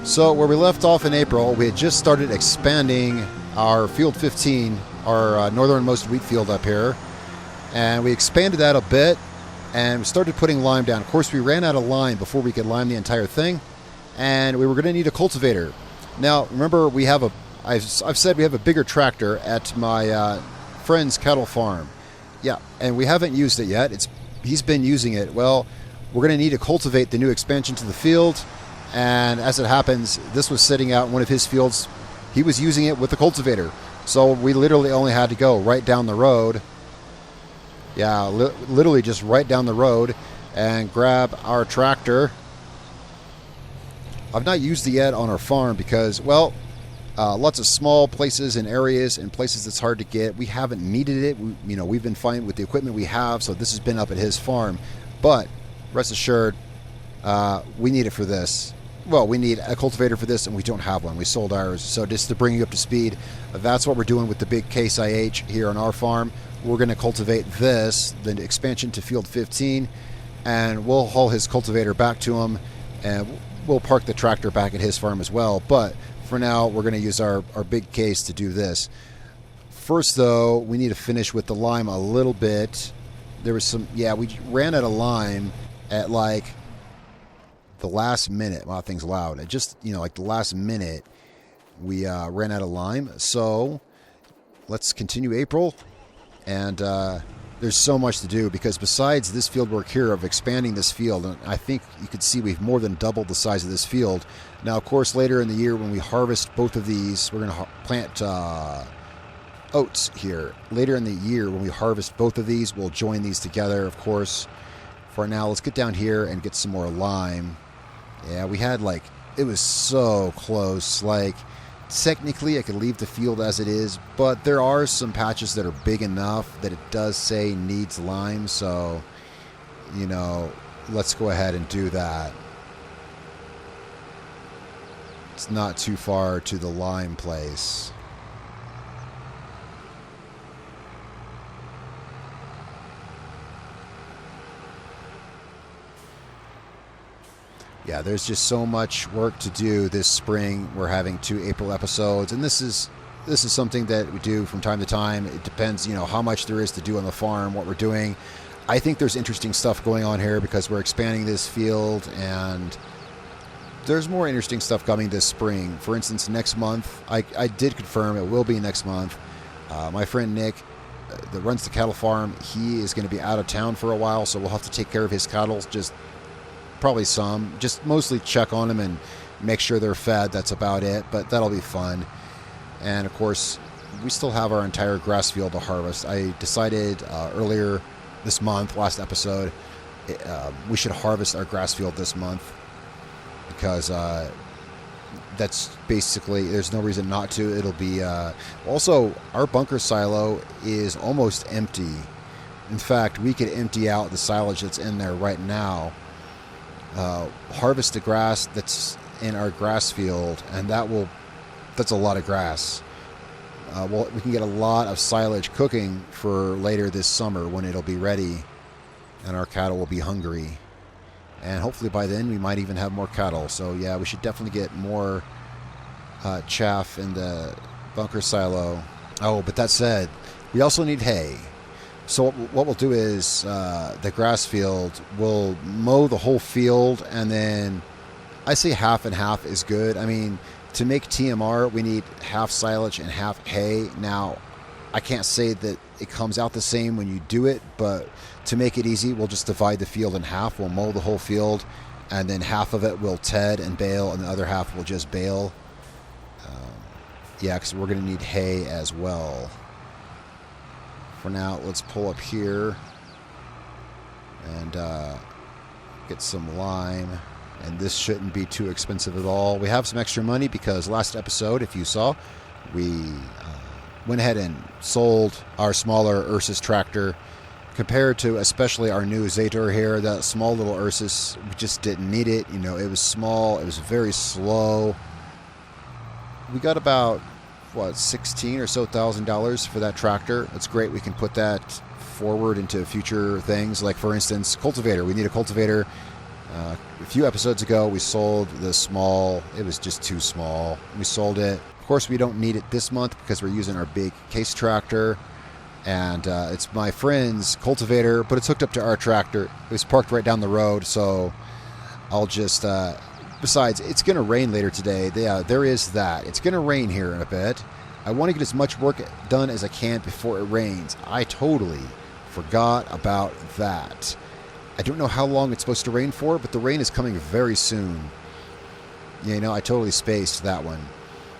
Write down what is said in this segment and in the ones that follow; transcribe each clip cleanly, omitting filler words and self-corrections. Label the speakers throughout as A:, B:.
A: So where we left off in April, we had just started expanding our Field 15, our northernmost wheat field up here. And we expanded that a bit and we started putting lime down. Of course, we ran out of lime before we could lime the entire thing. And we were going to need a cultivator. Now, remember, I've said we have a bigger tractor at my friend's cattle farm. Yeah, and we haven't used it yet. He's been using it. Well, we're going to need to cultivate the new expansion to the field. And as it happens, this was sitting out in one of his fields. He was using it with the cultivator. So we literally only had to go right down the road. Yeah, literally just right down the road and grab our tractor. I've not used it yet on our farm because, well, lots of small places and areas and places that's hard to get. We haven't needed it. We've been fine with the equipment we have, so this has been up at his farm. But rest assured, we need it for this. Well, we need a cultivator for this, and we don't have one. We sold ours. So just to bring you up to speed, that's what we're doing with the big Case IH here on our farm. We're going to cultivate this, the expansion to Field 15, and we'll haul his cultivator back to him, and we'll park the tractor back at his farm as well. But for now, we're going to use our big case to do this. First, though, we need to finish with the lime a little bit. There was some, we ran out of lime at like the last minute. Wow, thing's loud. It just, like the last minute, we ran out of lime. So let's continue April. And there's so much to do because besides this field work here of expanding this field, and I think you could see we've more than doubled the size of this field. Now, of course, later in the year when we harvest both of these, we're going to plant oats here. Later in the year when we harvest both of these, we'll join these together, of course. For now, let's get down here and get some more lime. Yeah, we had it was so close. Technically, I could leave the field as it is, but there are some patches that are big enough that it does say needs lime. So, let's go ahead and do that. It's not too far to the lime place. Yeah, there's just so much work to do this spring. We're having 2 April episodes, and this is something that we do from time to time. It depends, how much there is to do on the farm, what we're doing. I think there's interesting stuff going on here because we're expanding this field, and there's more interesting stuff coming this spring. For instance, next month, I did confirm it will be next month. My friend Nick, that runs the cattle farm, he is going to be out of town for a while, so we'll have to take care of his cattle, probably just mostly check on them and make sure they're fed. That's about it, but that'll be fun. And of course, we still have our entire grass field to harvest. I decided earlier this month, last episode, we should harvest our grass field this month because that's basically, there's no reason not to. It'll be also, our bunker silo is almost empty. In fact, we could empty out the silage that's in there right now, harvest the grass that's in our grass field, and that's a lot of grass. We can get a lot of silage cooking for later this summer when it'll be ready and our cattle will be hungry. And hopefully by then we might even have more cattle. So yeah, we should definitely get more chaff in the bunker silo. Oh, but that said, we also need hay. So what we'll do is the grass field, we'll mow the whole field, and then I say half and half is good. I mean, to make TMR, we need half silage and half hay. Now, I can't say that it comes out the same when you do it, but to make it easy, we'll just divide the field in half. We'll mow the whole field, and then half of it we'll ted and bale, and the other half we'll just bale. Because we're going to need hay as well. For now, let's pull up here and get some lime. And this shouldn't be too expensive at all. We have some extra money because last episode, if you saw, we went ahead and sold our smaller Ursus tractor. Compared to especially our new Zator here, that small little Ursus, we just didn't need it. It was small. It was very slow. We got about $16,000 or so for that tractor. That's great. We can put that forward into future things, like for instance cultivator. We need a cultivator. A few episodes ago, we sold the small. It was just too small. We sold it. Of course, we don't need it this month because we're using our big case tractor. And it's my friend's cultivator, but it's hooked up to our tractor. It was parked right down the road, so I'll just... besides, it's going to rain later today. Yeah, there is that. It's going to rain here in a bit. I want to get as much work done as I can before it rains. I totally forgot about that. I don't know how long it's supposed to rain for, but the rain is coming very soon. You know, I totally spaced that one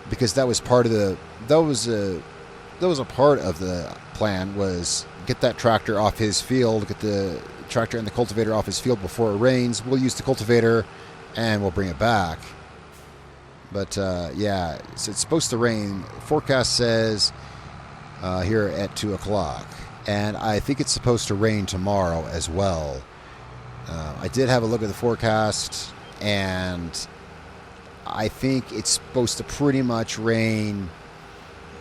A: because that was part of the that was a part of the plan, was get that tractor off his field, get the tractor and the cultivator off his field before it rains. We'll use the cultivator and we'll bring it back. But yeah, so it's supposed to rain. Forecast says here at 2 o'clock, and I think it's supposed to rain tomorrow as well. I did have a look at the forecast, and I think it's supposed to pretty much rain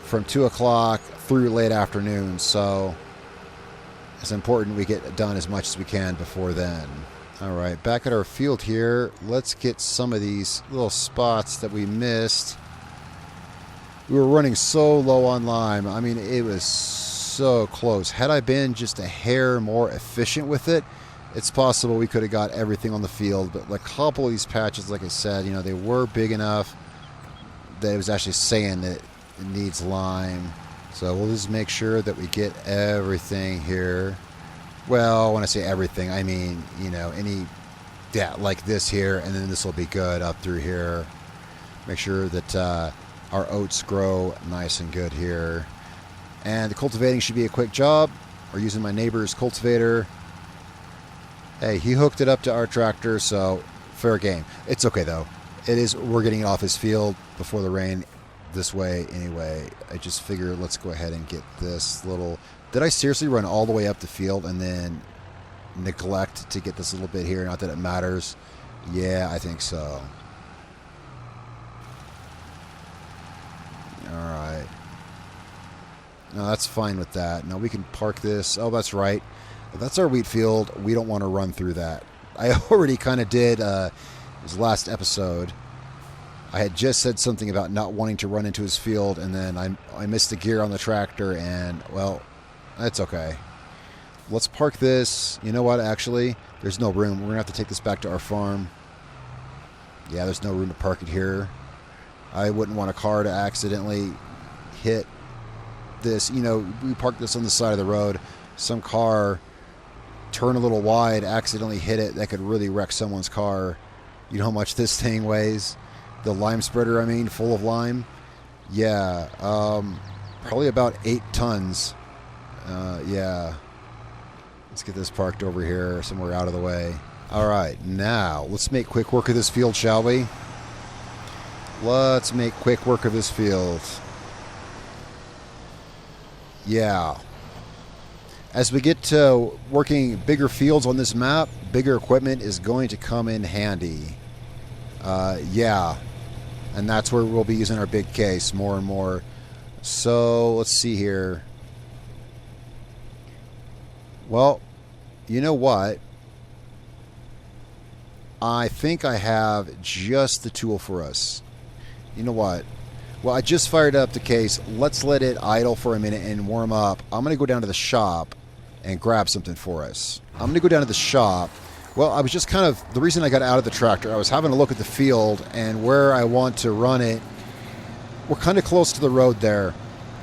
A: from 2 o'clock through late afternoon, so it's important we get done as much as we can before then. All right, back at our field here, let's get some of these little spots that we missed. We were running so low on lime. I mean, it was so close. Had I been just a hair more efficient with it, it's possible we could have got everything on the field, but like a couple of these patches, like I said, you know, they were big enough that it was actually saying that it needs lime. So we'll just make sure that we get everything here. Well, when I say everything, I mean, you know, like this here, and then this will be good up through here. Make sure that our oats grow nice and good here. And the cultivating should be a quick job. We're using my neighbor's cultivator. Hey, he hooked it up to our tractor, so fair game. It's okay, though. We're getting it off his field before the rain this way anyway. I just figure let's go ahead and get this little... Did I seriously run all the way up the field and then neglect to get this little bit here? Not that it matters. Yeah, I think so. All right. No, that's fine with that. Now we can park this. Oh, that's right. That's our wheat field. We don't want to run through that. I already kind of did his last episode. I had just said something about not wanting to run into his field, and then I missed the gear on the tractor, and, well, that's okay. Let's park this. You know what, actually? There's no room. We're going to have to take this back to our farm. Yeah, there's no room to park it here. I wouldn't want a car to accidentally hit this. You know, we parked this on the side of the road. Some car turn a little wide, accidentally hit it. That could really wreck someone's car. You know how much this thing weighs? The lime spreader, I mean, full of lime. Yeah, probably about 8 tons. Yeah. Let's get this parked over here, somewhere out of the way. All right, now let's make quick work of this field, shall we? Let's make quick work of this field. Yeah. As we get to working bigger fields on this map, bigger equipment is going to come in handy. Yeah. And that's where we'll be using our big case more and more. So, let's see here. Well, you know what? I think I have just the tool for us. You know what? Well, I just fired up the case. Let's let it idle for a minute and warm up. I'm going to go down to the shop and grab something for us. I'm going to go down to the shop. Well, I was just kind of... The reason I got out of the tractor, I was having a look at the field and where I want to run it. We're kind of close to the road there.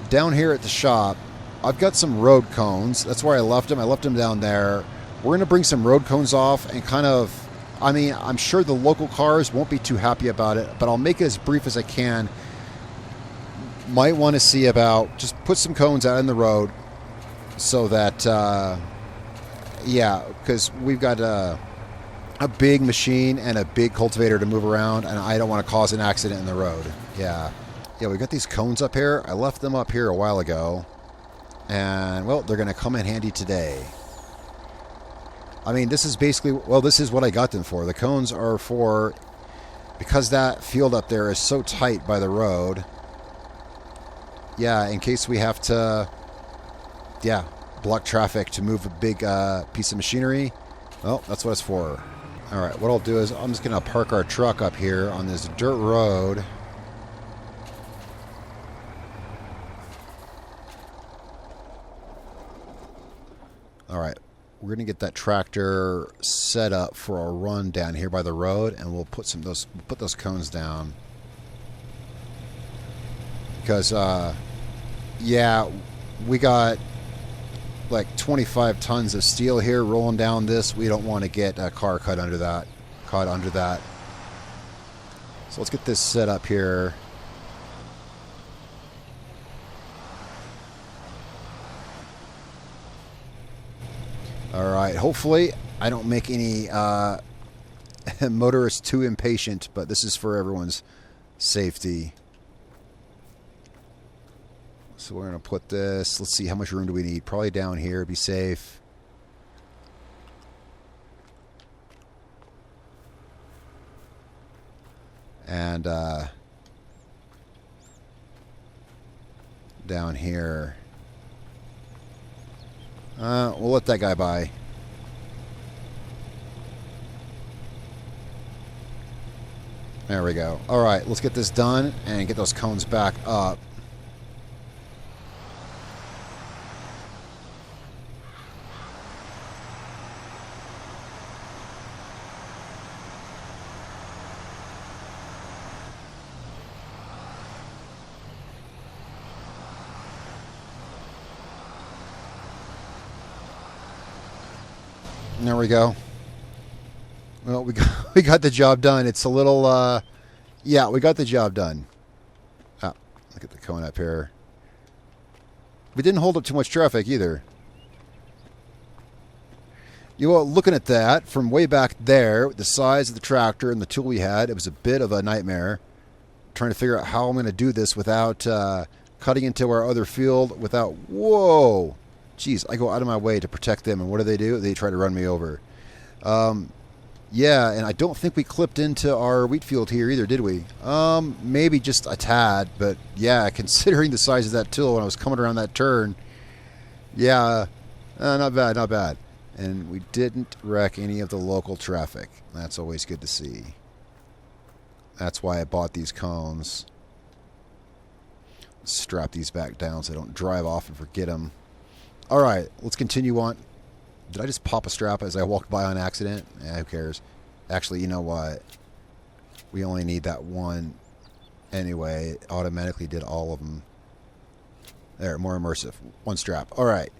A: Down here at the shop, I've got some road cones. That's where I left them. I left them down there. We're going to bring some road cones off and kind of... I mean, I'm sure the local cars won't be too happy about it, but I'll make it as brief as I can. Might want to see about... Just put some cones out in the road so that... yeah, because we've got a big machine and a big cultivator to move around, and I don't want to cause an accident in the road. Yeah. Yeah, we got these cones up here. I left them up here a while ago. And, well, they're going to come in handy today. I mean, this is basically... Well, this is what I got them for. The cones are for... Because that field up there is so tight by the road. Yeah, in case we have to... Yeah, block traffic to move a big piece of machinery. Well, that's what it's for. All right, what I'll do is I'm just going to park our truck up here on this dirt road. All right, we're going to get that tractor set up for a run down here by the road, and we'll put those cones down. Because, yeah, we got like 25 tons of steel here rolling down this. We don't want to get a car caught under that. So let's get this set up here. All right, hopefully I don't make any motorists too impatient, but this is for everyone's safety. So we're going to put this, let's see, how much room do we need? Probably down here, be safe. And down here. We'll let that guy by. There we go. All right, let's get this done and get those cones back up. There we go. Well, we got the job done. It's a little, yeah, we got the job done. Ah, look at the cone up here. We didn't hold up too much traffic either. You know, looking at that from way back there, the size of the tractor and the tool we had, it was a bit of a nightmare. Trying to figure out how I'm going to do this without cutting into our other field without, whoa. Jeez, I go out of my way to protect them, and what do? They try to run me over. Yeah, and I don't think we clipped into our wheat field here either, did we? Maybe just a tad, but yeah, considering the size of that tool when I was coming around that turn, yeah, not bad, not bad. And we didn't wreck any of the local traffic. That's always good to see. That's why I bought these cones. Strap these back down so I don't drive off and forget them. All right, let's continue on. Did I just pop a strap as I walked by on accident? Who cares? Actually, you know what? We only need that one anyway. It automatically did all of them. There, more immersive. One strap. All right.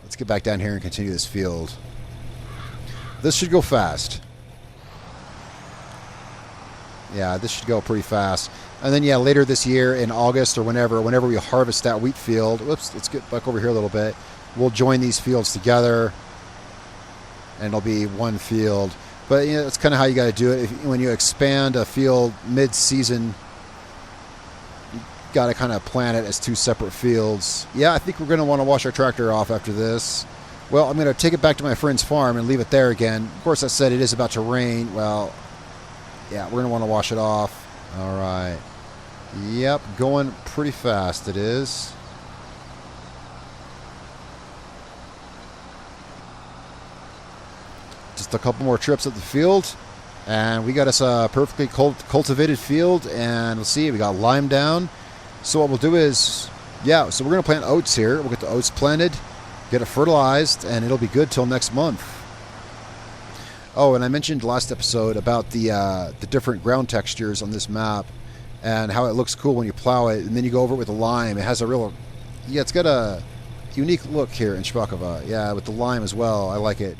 A: Let's get back down here and continue this field. This should go fast. Yeah, this should go pretty fast. And then, yeah, later this year in August or whenever we harvest that wheat field, whoops, let's get back over here a little bit. We'll join these fields together, and it'll be one field. But, you know, that's kind of how you got to do it. When you expand a field mid-season, you got to kind of plan it as two separate fields. Yeah, I think we're going to want to wash our tractor off after this. Well, I'm going to take it back to my friend's farm and leave it there again. Of course, I said it is about to rain. Well, yeah, we're going to want to wash it off. All right. Yep, going pretty fast it is. Just a couple more trips at the field, and we got us a perfectly cultivated field, and let's see, we got lime down. So what we'll do is, yeah, so we're going to plant oats here. We'll get the oats planted, get it fertilized, and it'll be good till next month. Oh, and I mentioned last episode about the different ground textures on this map and how it looks cool when you plow it, and then you go over it with the lime. It has a real, yeah, it's got a unique look here in Szpakowo. Yeah, with the lime as well. I like it.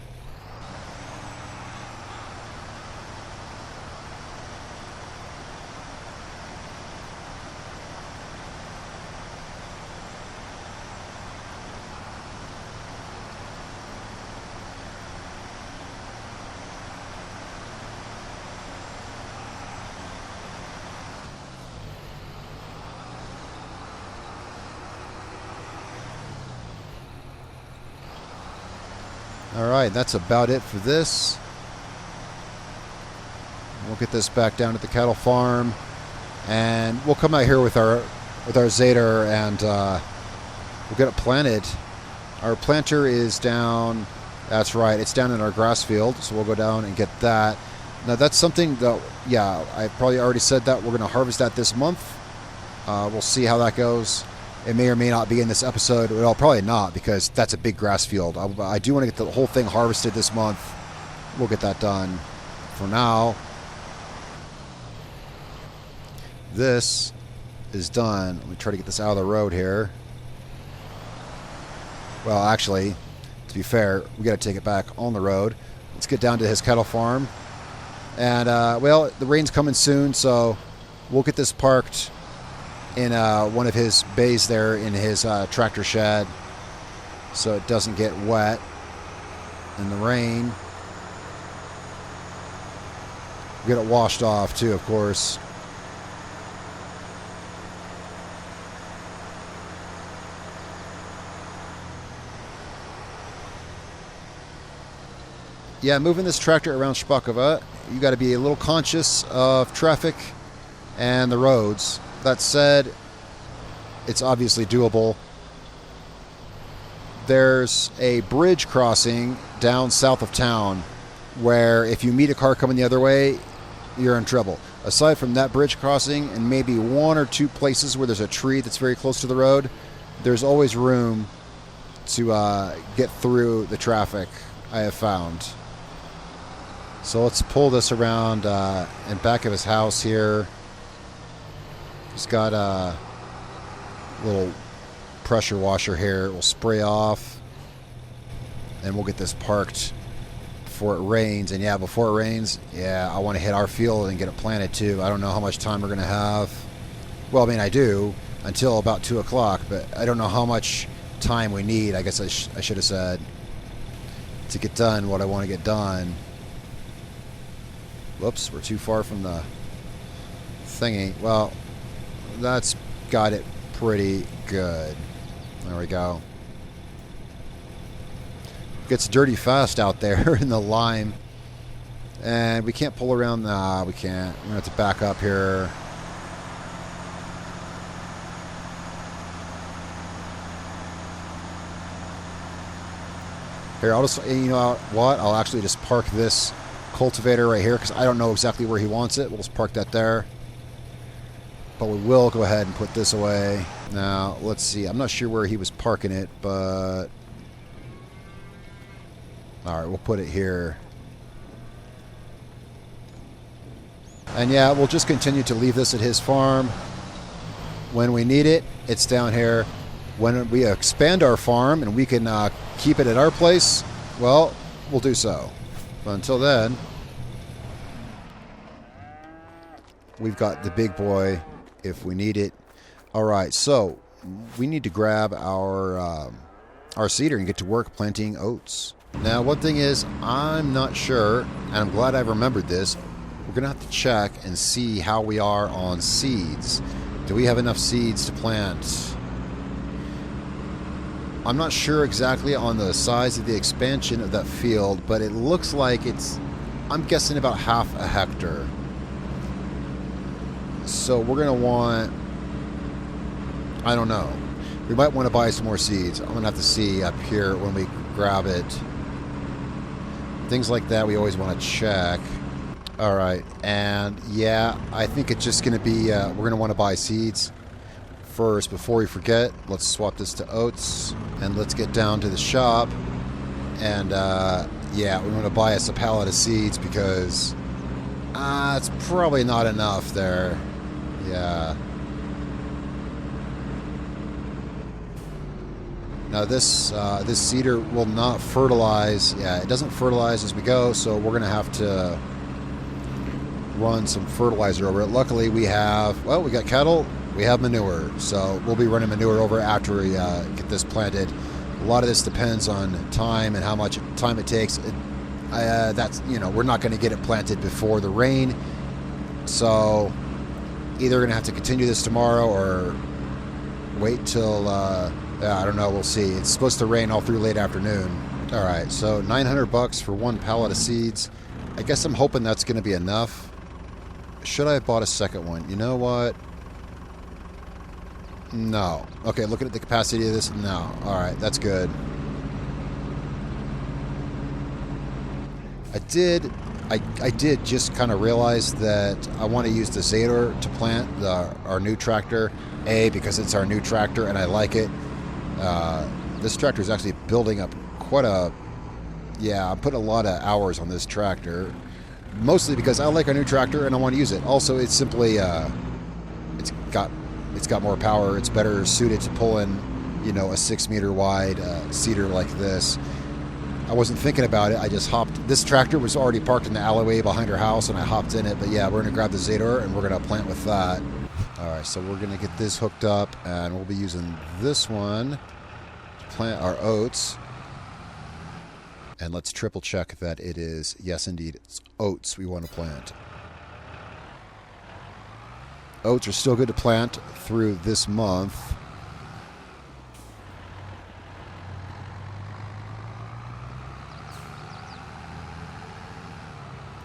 A: All right, that's about it for this. We'll get this back down at the cattle farm, and we'll come out here with our Zader, and we'll get it planted. Our planter is down That's right. It's down in our grass field, so we'll go down and get that. Now, that's something that, yeah, I probably already said that. We're going to harvest that this month. We'll see how that goes. It may or may not be in this episode. Well, probably not, because that's a big grass field. I do want to get the whole thing harvested this month. We'll get that done. For now, this is done. Let me try to get this out of the road here. Well, actually, to be fair, we got to take it back on the road. Let's get down to his cattle farm. And, well, the rain's coming soon, so we'll get this parked in one of his bays there in his tractor shed so it doesn't get wet in the rain. Get it washed off, too, of course. Yeah, moving this tractor around Szpakowo, you got to be a little conscious of traffic and the roads. That said, it's obviously doable. There's a bridge crossing down south of town where if you meet a car coming the other way, you're in trouble. Aside from that bridge crossing and maybe one or two places where there's a tree that's very close to the road, there's always room to get through the traffic, I have found. So let's pull this around in back of his house here. He's got a little pressure washer here. We'll spray off and we'll get this parked before it rains. And yeah, before it rains, yeah, I want to hit our field and get it planted too. I don't know how much time we're going to have. Well, I mean, I do until about 2 o'clock, but I don't know how much time we need, I guess I should have said, to get done what I want to get done. Whoops, we're too far from the thingy. Well, that's got it pretty good. There we go. Gets dirty fast out there in the lime. And we can't pull around. Nah, we can't. We're going to have to back up here. Here, I'll just, you know what? I'll actually just park this cultivator right here because I don't know exactly where he wants it. We'll just park that there. But we will go ahead and put this away. Now, let's see. I'm not sure where he was parking it, but... Alright, we'll put it here. And yeah, we'll just continue to leave this at his farm. When we need it, it's down here. When we expand our farm and we can keep it at our place, well, we'll do so. But until then, we've got the big boy if we need it. All right, so we need to grab our seeder and get to work planting oats. Now, one thing is, I'm not sure, and I'm glad I remembered this. We're going to have to check and see how we are on seeds. Do we have enough seeds to plant? I'm not sure exactly on the size of the expansion of that field, but it looks like it's, I'm guessing about half a hectare. So we're going to want, I don't know. We might want to buy some more seeds. I'm going to have to see up here when we grab it. Things like that we always want to check. All right, and yeah, I think it's just going to be, we're going to want to buy seeds. First, before we forget, let's swap this to oats and let's get down to the shop and yeah, we want to buy us a pallet of seeds because it's probably not enough there. Yeah. Now this seeder will not fertilize. Yeah, it doesn't fertilize as we go, so we're gonna have to run some fertilizer over it. Luckily we have, well, we got cattle. We have manure, so we'll be running manure over after we get this planted. A lot of this depends on time and how much time it takes. That's, you know, we're not going to get it planted before the rain, so either going to have to continue this tomorrow or wait till, I don't know, we'll see. It's supposed to rain all through late afternoon. All right, so $900 for one pallet of seeds. I guess I'm hoping that's going to be enough. Should I have bought a second one? You know what? No. Okay, looking at the capacity of this, no. All right, that's good. I did just kind of realize that I want to use the Zador to plant our new tractor. Because it's our new tractor and I like it. This tractor is actually building up quite a... Yeah, I'm putting a lot of hours on this tractor. Mostly because I like our new tractor and I want to use it. Also, it's simply... it's got more power. It's better suited to pull in, you know, a 6 meter wide seeder like this. I wasn't thinking about it. I just hopped. This tractor was already parked in the alleyway behind our house, and I hopped in it. But yeah, we're going to grab the Zador, and we're going to plant with that. All right, so we're going to get this hooked up, and we'll be using this one to plant our oats. And let's triple check that it is, yes, indeed, it's oats we want to plant. Oats are still good to plant through this month.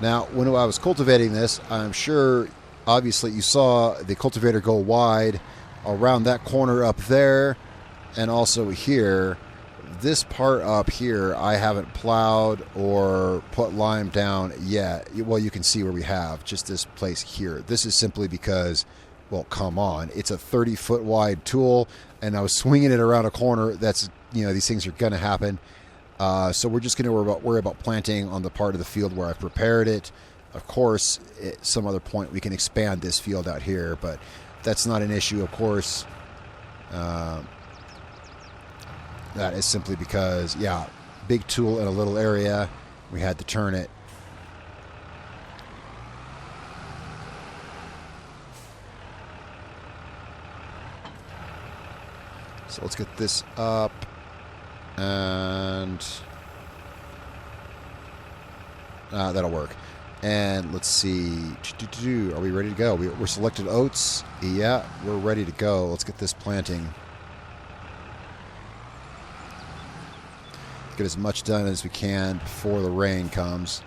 A: Now, when I was cultivating this, I'm sure, obviously, you saw the cultivator go wide around that corner up there and also here. This part up here, I haven't plowed or put lime down yet. Well, you can see where we have just this place here. This is simply because, well, come on. It's a 30-foot wide tool, and I was swinging it around a corner. That's, you know, these things are going to happen. So we're just going to worry about planting on the part of the field where I've prepared it. Of course, at some other point we can expand this field out here, but that's not an issue, of course. That is simply because, yeah, big tool in a little area. We had to turn it. So let's get this up. And that'll work. And let's see. Are we ready to go? We're selected oats. Yeah, we're ready to go. Let's get this planting. Get as much done as we can before the rain comes.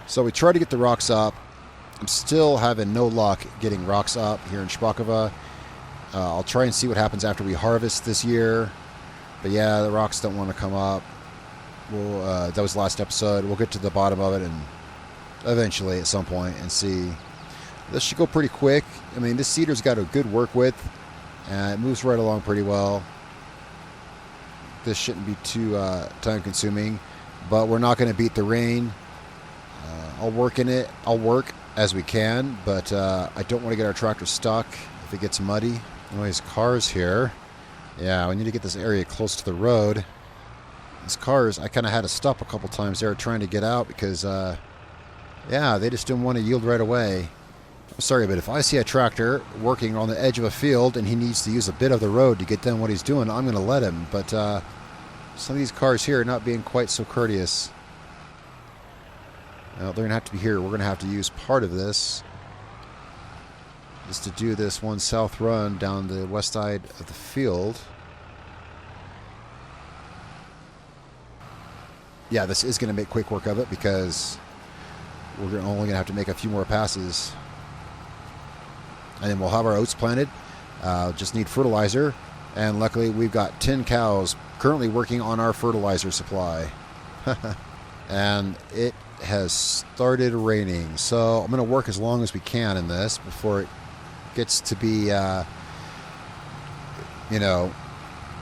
A: So we try to get the rocks up. I'm still having no luck getting rocks up here in Szpakowo. I'll try and see what happens after we harvest this year. But yeah, the rocks don't want to come up. That was the last episode. We'll get to the bottom of it and eventually at some point and see. This should go pretty quick. I mean, this seeder's got a good work width. And it moves right along pretty well. This shouldn't be too time consuming. But we're not going to beat the rain. I'll work in it. I'll work as we can. But I don't want to get our tractor stuck if it gets muddy. These cars here. Yeah, we need to get this area close to the road. These cars, I kind of had to stop a couple times there trying to get out because, yeah, they just didn't want to yield right away. I'm sorry, but if I see a tractor working on the edge of a field and he needs to use a bit of the road to get done what he's doing, I'm going to let him. But some of these cars here are not being quite so courteous. Well, they're going to have to be here. We're going to have to use part of this is to do this one south run down the west side of the field. Yeah, this is going to make quick work of it because we're only going to have to make a few more passes. And then we'll have our oats planted. Just need fertilizer. And luckily we've got 10 cows currently working on our fertilizer supply. And it has started raining. So I'm going to work as long as we can in this before it gets to be, you know,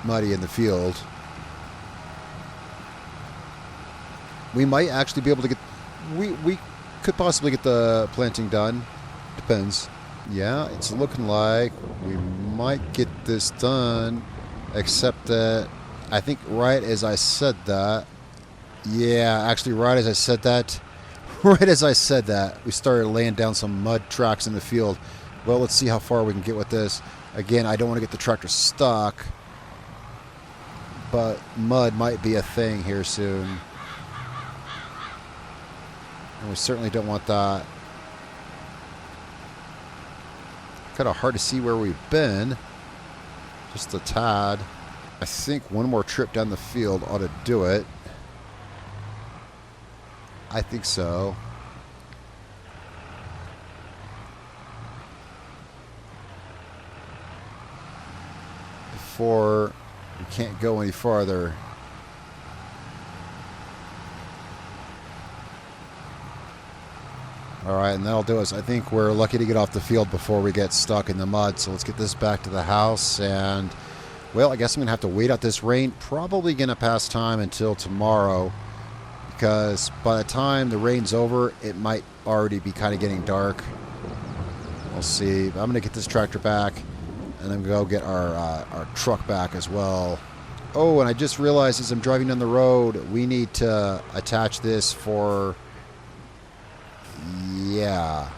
A: muddy in the field. We might actually be able to get... We could possibly get the planting done. Depends. Yeah, it's looking like we might get this done, except that I think right as I said that... Yeah, actually right as I said that... Right as I said that, we started laying down some mud tracks in the field. Well, let's see how far we can get with this. Again, I don't want to get the tractor stuck, but mud might be a thing here soon. And we certainly don't want that. Kind of hard to see where we've been. Just a tad. I think one more trip down the field ought to do it. I think so. Before we can't go any farther. All right, and that'll do us. I think we're lucky to get off the field before we get stuck in the mud. So let's get this back to the house. And, well, I guess I'm going to have to wait out this rain. Probably going to pass time until tomorrow, because by the time the rain's over, it might already be kind of getting dark. We'll see. I'm going to get this tractor back, and then go get our truck back as well. Oh, and I just realized as I'm driving down the road, we need to attach this for... Yeah.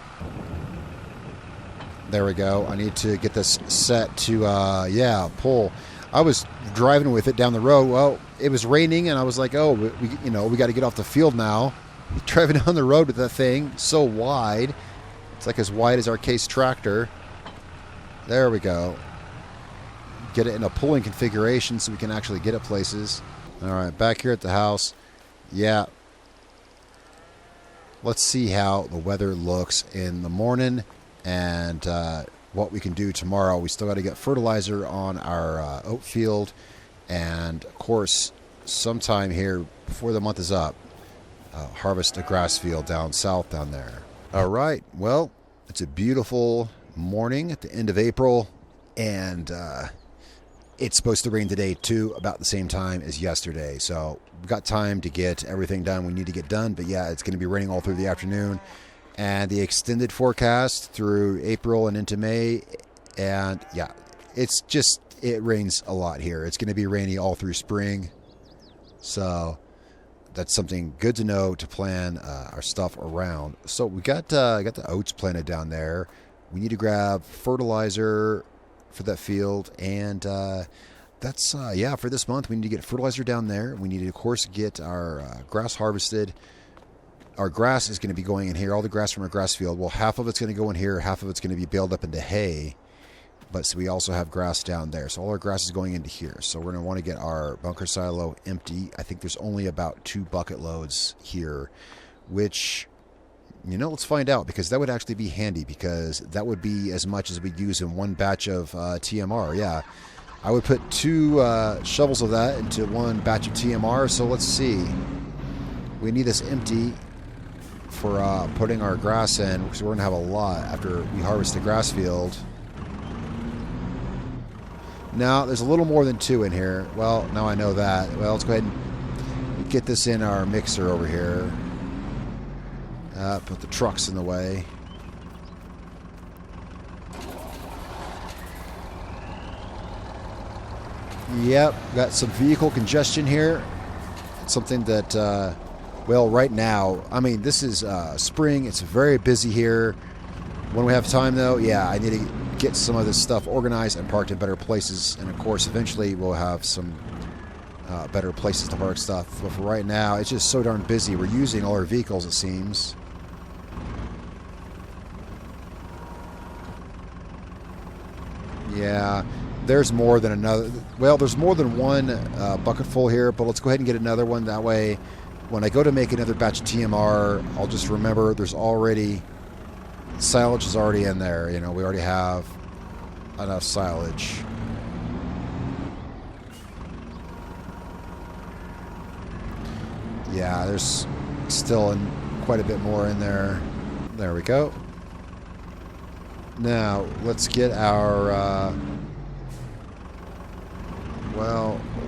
A: There we go. I need to get this set to, pull. I was driving with it down the road. Well, it was raining, and I was like, oh, we got to get off the field now. Driving down the road with that thing, so wide. It's like as wide as our case tractor. There we go. Get it in a pulling configuration so we can actually get it places. All right, back here at the house. Yeah. Let's see how the weather looks in the morning and what we can do tomorrow. We still got to get fertilizer on our oat field. And, of course, sometime here before the month is up, harvest a grass field down south down there. All right. Well, it's a beautiful morning at the end of April. And it's supposed to rain today, too, about the same time as yesterday. So we've got time to get everything done we need to get done. But, yeah, it's going to be raining all through the afternoon. And the extended forecast through April and into May. And, yeah, it's just, it rains a lot here. It's going to be rainy all through spring. So that's something good to know to plan our stuff around. So we got the oats planted down there. We need to grab fertilizer for that field, and that's for this month we need to get fertilizer down there. We need to, of course, get our grass harvested. Our grass is going to be going in here, all the grass from our grass field. Well, half of it's going to go in here, half of it's going to be baled up into hay, but so we also have grass down there, so all our grass is going into here. So we're going to want to get our bunker silo empty. I think there's only about 2 bucket loads here, which, let's find out, because that would actually be handy, because that would be as much as we'd use in one batch of TMR. Yeah, I would put 2 shovels of that into one batch of TMR. So let's see. We need this empty for putting our grass in, because we're going to have a lot after we harvest the grass field. Now, there's a little more than 2 in here. Well, now I know that. Well, let's go ahead and get this in our mixer over here. Put the trucks in the way. Yep, got some vehicle congestion here. It's something that, right now, I mean, this is spring. It's very busy here. When we have time, though, yeah, I need to get some of this stuff organized and parked in better places. And, of course, eventually we'll have some better places to park stuff. But for right now, it's just so darn busy. We're using all our vehicles, it seems. Yeah, there's more than another. Well, there's more than one bucket full here, but let's go ahead and get another one. That way, when I go to make another batch of TMR, I'll just remember there's already, silage is already in there. We already have enough silage. Yeah, there's still quite a bit more in there. There we go. Now, let's get our,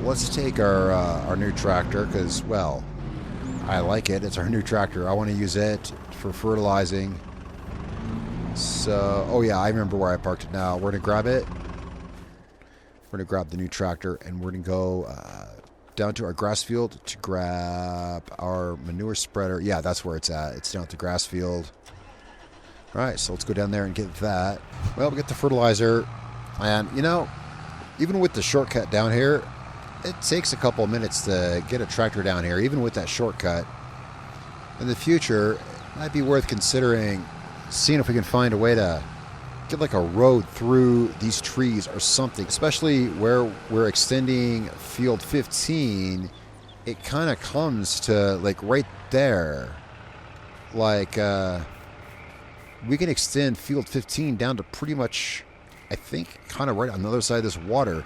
A: let's take our new tractor, because, well, I like it. It's our new tractor. I want to use it for fertilizing. So, oh yeah, I remember where I parked it now. We're going to grab it. We're going to grab the new tractor, and we're going to go down to our grass field to grab our manure spreader. Yeah, that's where it's at. It's down at the grass field. All right, so let's go down there and get that. Well, we get the fertilizer, and even with the shortcut down here, it takes a couple of minutes to get a tractor down here, even with that shortcut. In the future, it might be worth considering seeing if we can find a way to get like a road through these trees or something, especially where we're extending field 15. It kind of comes to like right there. Like, we can extend field 15 down to pretty much, I think, kind of right on the other side of this water.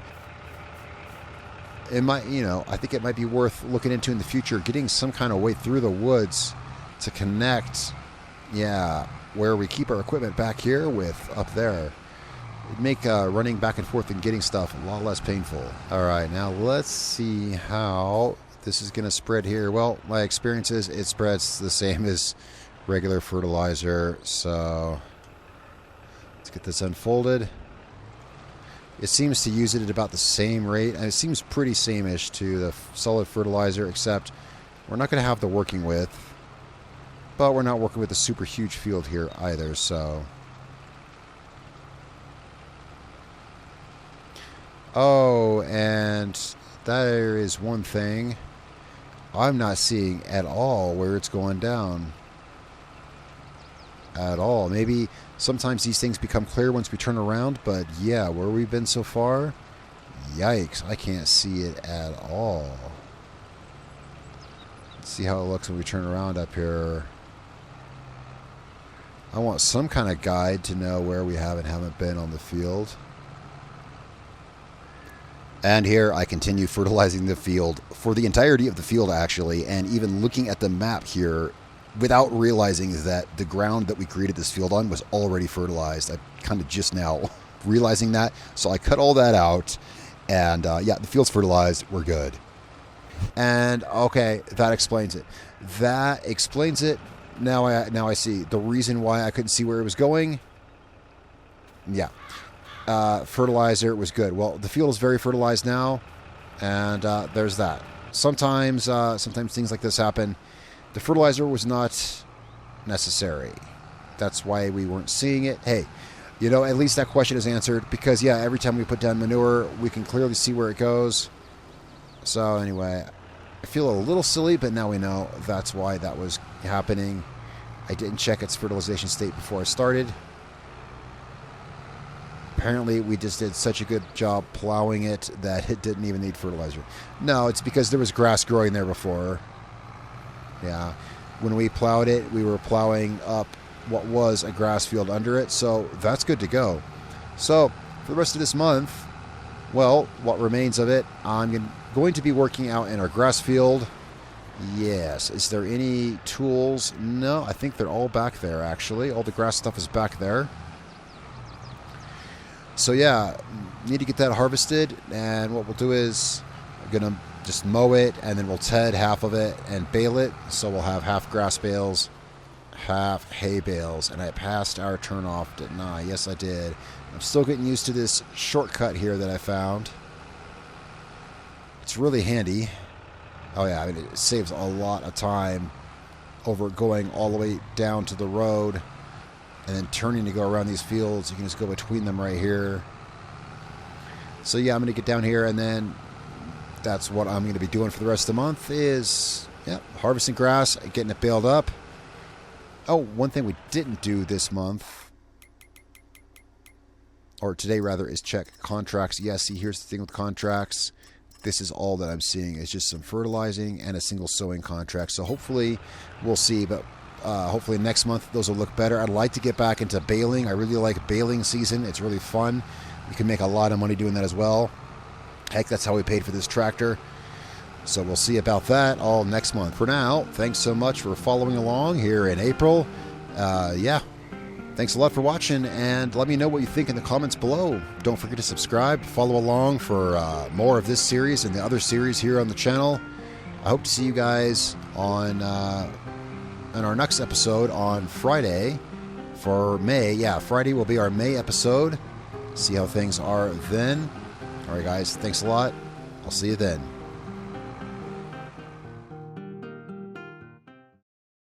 A: It might, I think it might be worth looking into in the future, getting some kind of way through the woods to connect Yeah, where we keep our equipment back here with up there. It'd make running back and forth and getting stuff a lot less painful. All right, now let's see how this is going to spread here. Well, my experience is it spreads the same as regular fertilizer. So let's get this unfolded. It seems to use it at about the same rate, and it seems pretty same-ish to the solid fertilizer, except we're not going to have the working with, but we're not working with a super huge field here either, so... Oh, and there is one thing I'm not seeing at all where it's going down. At all. Maybe sometimes these things become clear once we turn around, but yeah, where we've been so far, yikes, I can't see it at all. Let's see how it looks when we turn around up here. I want some kind of guide to know where we have and haven't been on the field. And here I continue fertilizing the field for the entirety of the field, actually, and even looking at the map here without realizing that the ground that we created this field on was already fertilized. I'm kind of just now realizing that, so I cut all that out, and yeah, the field's fertilized. We're good. And okay, that explains it. That explains it. Now I see the reason why I couldn't see where it was going. Yeah. Fertilizer was good. Well, the field is very fertilized now, and there's that. Sometimes things like this happen. The fertilizer was not necessary. That's why we weren't seeing it. Hey, you know, at least that question is answered, because yeah, every time we put down manure, we can clearly see where it goes. So anyway, I feel a little silly, but now we know that's why that was happening. I didn't check its fertilization state before I started. Apparently, we just did such a good job plowing it that it didn't even need fertilizer. No, it's because there was grass growing there before. Yeah. When we plowed it, we were plowing up what was a grass field under it, so that's good to go. So, for the rest of this month, well, what remains of it, I'm going to be working out in our grass field. Yes. Is there any tools? No, I think they're all back there, actually. All the grass stuff is back there. So yeah, need to get that harvested, and what we'll do is we're going to just mow it, and then we'll ted half of it and bale it, so we'll have half grass bales, half hay bales. And I passed our turnoff, didn't I? Yes, I did. I'm still getting used to this shortcut here that I found. It's really handy. Oh yeah, I mean, it saves a lot of time over going all the way down to the road and then turning to go around these fields. You can just go between them right here. So yeah, I'm going to get down here, and then that's what I'm going to be doing for the rest of the month is, yeah, harvesting grass, getting it baled up. Oh, one thing we didn't do this month, or today rather, is check contracts. Yeah, see, here's the thing with contracts. This is all that I'm seeing is just some fertilizing and a single sowing contract. So hopefully we'll see, but hopefully next month those will look better. I'd like to get back into baling. I really like baling season. It's really fun. You can make a lot of money doing that as well. Heck, that's how we paid for this tractor. So we'll see about that all next month. For now, thanks so much for following along here in April. Yeah, thanks a lot for watching, and let me know what you think in the comments below. Don't forget to subscribe, follow along for more of this series and the other series here on the channel. I hope to see you guys on our next episode on Friday for May. Yeah, Friday will be our May episode. See how things are then. All right, guys, thanks a lot. I'll see you then.